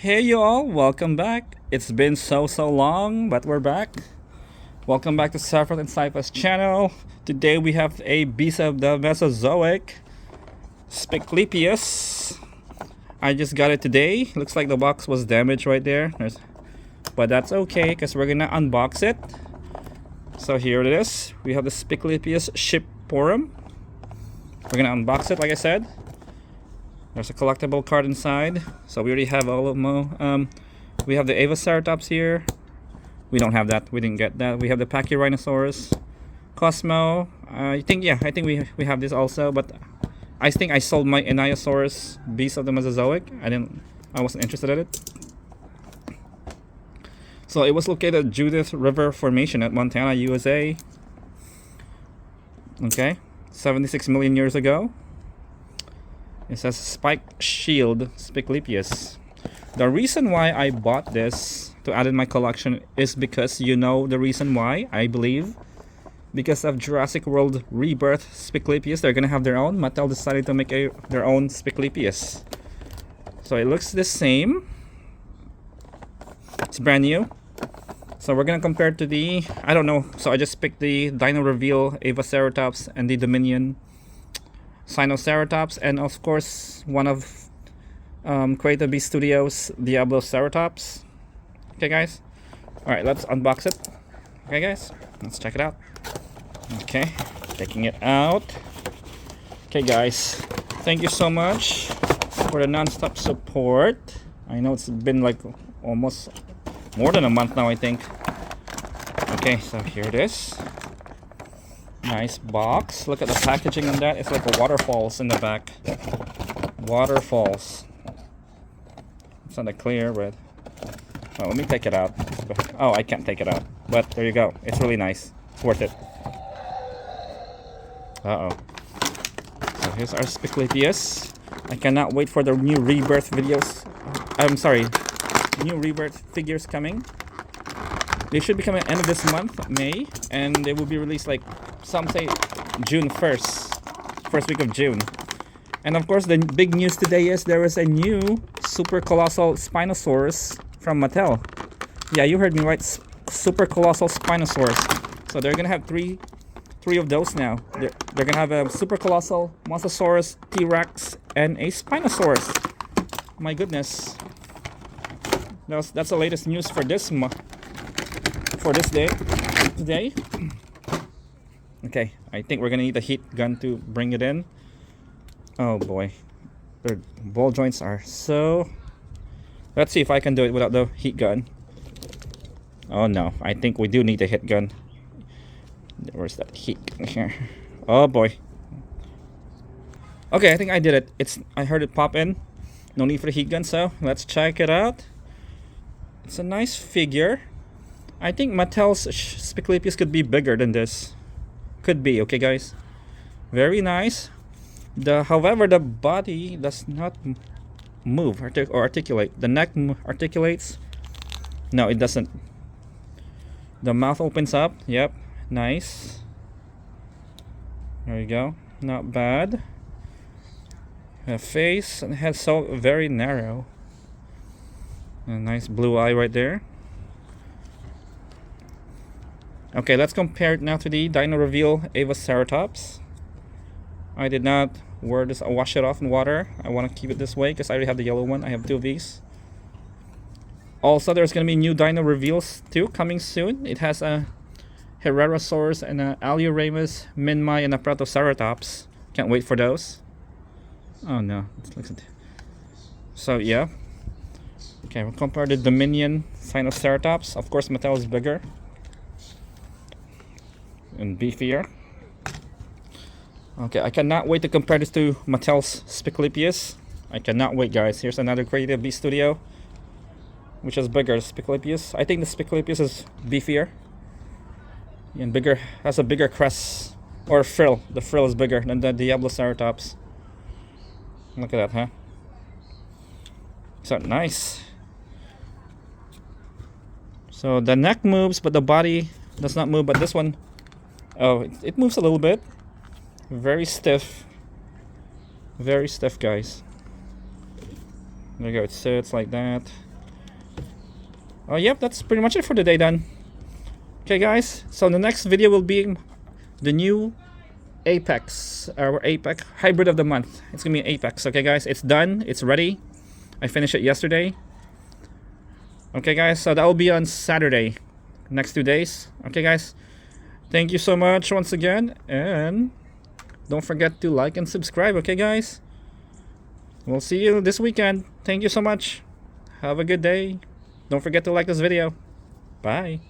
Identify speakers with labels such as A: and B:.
A: Hey you all, welcome back. It's been so long, but we're back. Welcome back to Saffron and Cypher's channel. Today we have a beast of the Mesozoic, SPICLYPEUS. I just got it today. Looks like the box was damaged right there. But that's okay, because we're gonna unbox it. So here it is. We have the SPICLYPEUS shipporum. We're gonna unbox it, like I said. There's a collectible card inside, so we already have all of them. We have the Avaceratops here. We don't have that. We didn't get that. We have the Pachyrhinosaurus, Cosmo. I think we have this also, but I think I sold my Enosaurus, beast of the Mesozoic. I wasn't interested in it. So it was located at Judith River Formation at Montana, USA. Okay, 76 million years ago. It says Spike Shield SPICLYPEUS. The reason why I bought this to add in my collection is because you know the reason why, I believe. Because of Jurassic World Rebirth SPICLYPEUS, they're gonna have their own. Mattel decided to make their own SPICLYPEUS. So it looks the same. It's brand new. So we're gonna compare it to the, I don't know. So I just picked the Dino Reveal Avaceratops and the Dominion Sinoceratops, and of course one of Creative Beast Studios Diabloceratops. Okay guys, alright, let's unbox it. Okay guys, let's check it out. Okay, taking it out. Okay guys, thank you so much for the non-stop support. I know it's been like almost more than a month now, I think. Okay, so here it is. Nice box. Look at the packaging on that. It's like a waterfalls in the back. Waterfalls. It's not that clear, but oh, let me take it out. Oh, I can't take it out. But there you go. It's really nice. It's worth it. Uh-oh. So here's our SPICLYPEUS. I cannot wait for the new rebirth videos. I'm sorry. New rebirth figures coming. They should be coming at the end of this month, May, and they will be released like some say June 1st, first week of June. And of course, the big news today is there is a new super colossal Spinosaurus from Mattel. Yeah, you heard me right, super colossal Spinosaurus. So they're gonna have three of those now. They're gonna have a super colossal Mosasaurus, T-Rex, and a Spinosaurus. My goodness, that's the latest news for this month. For this day today. Okay, I think we're gonna need a heat gun to bring it in. Oh boy, their ball joints are so. Let's see if I can do it without the heat gun. Oh no, I think we do need a heat gun. Where's that heat here? Oh boy. Okay, I think I did it. I heard it pop in. No need for the heat gun, so let's check it out. It's a nice figure. I think Mattel's SPICLYPEUS could be bigger than this. Could be, okay guys. Very nice. However, the body does not move or articulate. The neck articulates. No, it doesn't. The mouth opens up. Yep, nice. There you go. Not bad. The face and head so very narrow. A nice blue eye right there. Okay, let's compare it now to the Dino Reveal Avaceratops. I did not wear this. I wash it off in water. I want to keep it this way because I already have the yellow one. I have two of these. Also, there's going to be new Dino Reveals too coming soon. It has a Herrerasaurus and a Alioramus, Minmi, and a Avaceratops. Can't wait for those. Oh no, so yeah. Okay, we'll compare the Dominion Sinoceratops. Of course, Mattel is bigger and beefier. Okay, I cannot wait to compare this to Mattel's SPICLYPEUS. I cannot wait, guys. Here's another Creative Beast Studio, which is bigger. SPICLYPEUS. I think the SPICLYPEUS is beefier and bigger. Has a bigger crest or frill. The frill is bigger than the Diabloceratops. Look at that, huh? So nice. So the neck moves, but the body does not move. But this one, oh, it moves a little bit. Very stiff. Very stiff, guys. There you go. It sits like that. Oh, yep, that's pretty much it for today then. Okay, guys, so the next video will be the new Apex, or Apex hybrid of the month. It's gonna be an Apex. Okay, guys, it's done. It's ready. I finished it yesterday. Okay, guys, so that will be on Saturday, next 2 days. Okay, guys, thank you so much once again, and don't forget to like and subscribe. Okay, guys, we'll see you this weekend. Thank you so much. Have a good day. Don't forget to like this video. Bye.